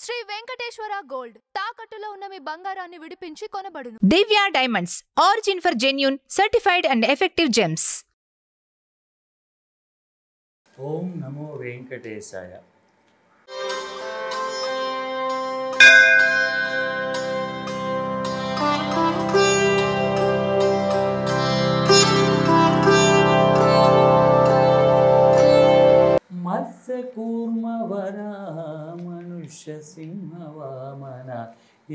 Shri Venkateswara gold తాకట్టులో ఉన్న మీ బంగారాన్ని విడిపించి కొనబడును. Divya diamonds, origin for genuine, certified and effective gems. ఓం నమో వెంకటేశాయ. మత్స్య కూర్మ వరాహ మనుష్య సింహ వామన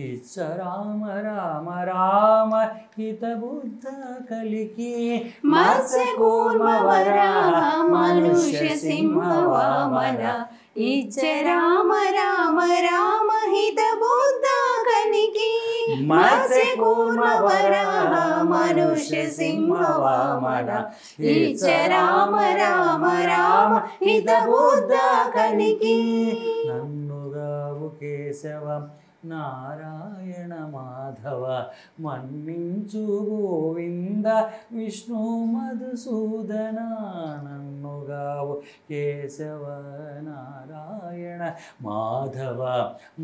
ఇచ్చ రామ రామ రామ హిత బుద్ధ కలికి. మత్స్య కూర్మ వరాహ మనుష్య సింహ వామన ఇచ్చ రామ రామ రామ హిత బుద్ధ కలికి. మత్స్య కూర్మ వరాహ మనుష్య సింహ వామన ఇచ్చ రామ రామ రామ హిత బుద్ధ కలికి. నన్నుగావు కేశవం నారాయణ మాధవ మన్నించు గోవింద విష్ణు మధుసూదన. నన్నుగావు కేశవ నారాయణ మాధవ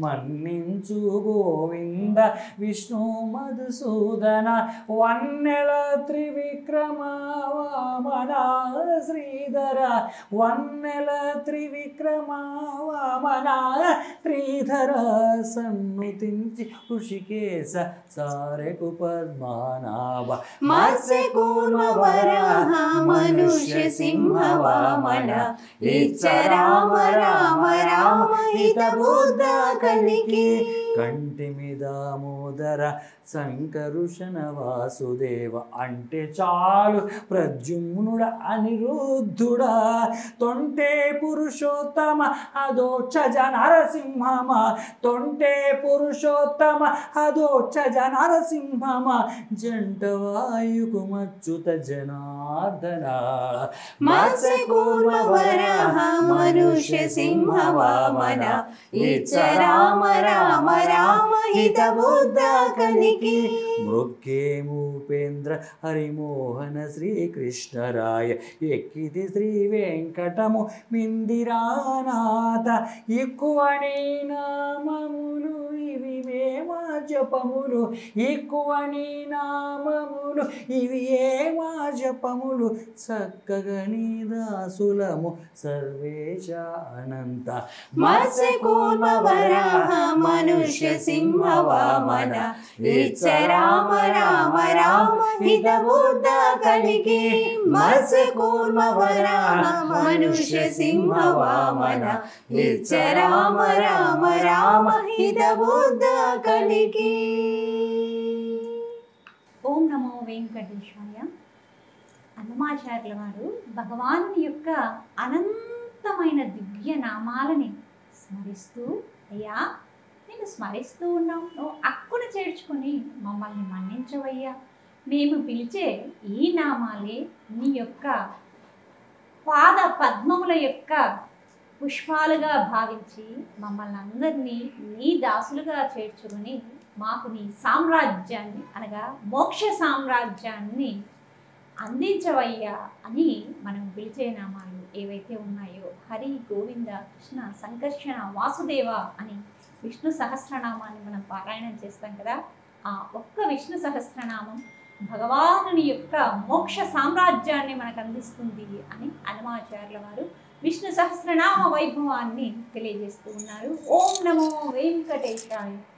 మన్నించు గోవింద విష్ణు మధుసూదన. వన్నెల త్రివిక్రమ వామన శ్రీధర. వన్నెల త్రివిక్రమ వామన శ్రీధర. సన్నుతించి ఋషికేశ సారెకు పద్మనాభ. మత్స్య కూర్మ వరాహ మనుష్య సింహ వామన ఇచ్చ రామ రామ రామ హిత బుద్ధ కలికి. కంటిమి దామోదర శంకరుషణ వాసుదేవ అంటే చాలు ప్రద్యుమ్నుడ అనిరుద్ధుడా. తొంటే పురుషోత్తమ అదోక్షజ నరసింహమ. తొంటే పురుషోత్తమ అదోక్షజ నరసింహమ. జంట వాయుకు మచ్యుత జనార్దన. మత్స్య కూర్మ వరాహ మనుష్య సింహ వామన ఇచ్చ రామ రామ రామ హిత బుద్ధ కలికి. మృక్కేమూపేంద్ర హరిమోహన శ్రీకృష్ణరాయ ఎక్కిది శ్రీ వెంకటము మిందిరానాథ. ఎక్కువని నామములు ఇవి మేమా జపములు. ఎక్కువని నామములు ఇవి ఏమా జపములు. చక్కగా నీ దాసులము సర్వేశ అనంత. మత్స్య కూర్మ వరాహ మనుష్య సింహ వామన ఇచ్చ రామ రామ రామ హిత బుద్ధ కలికి. మత్స్య కూర్మ వరాహ మనుష్య సింహ వామన ఇచ్చ రామ రామ రామ హిత బుద్ధ కలికి. ఓం నమో వెంకటేశాయ. అన్నమాచార్యుల వారు భగవానుని యొక్క అనంతమైన దివ్య నామాలని స్మరిస్తూ, అయ్యా నేను స్మరిస్తూ ఉన్నాం, నువ్వు అక్కును చేర్చుకొని మమ్మల్ని మన్నించవయ్యా. మేము పిలిచే ఈ నామాలే నీ యొక్క పాద పద్మముల యొక్క పుష్పాలుగా భావించి మమ్మల్ని అందరినీ నీ దాసులుగా చేర్చుకొని మాకు నీ సామ్రాజ్యాన్ని అనగా మోక్ష సామ్రాజ్యాన్ని అందించవయ్యా అని మనం పిలిచే నామాలు ఏవైతే ఉన్నాయో హరి, గోవింద, కృష్ణ, సంకర్షణ, వాసుదేవ అని విష్ణు సహస్రనామాన్ని మనం పారాయణం చేస్తాం కదా. ఆ ఒక్క విష్ణు సహస్రనామం భగవానుని యొక్క మోక్ష సామ్రాజ్యాన్ని మనకు అందిస్తుంది అని అన్నమాచార్యుల వారు విష్ణు సహస్రనామ వైభవాన్ని తెలియజేస్తూ ఉన్నారు. ఓం నమో వెంకటేశాయ.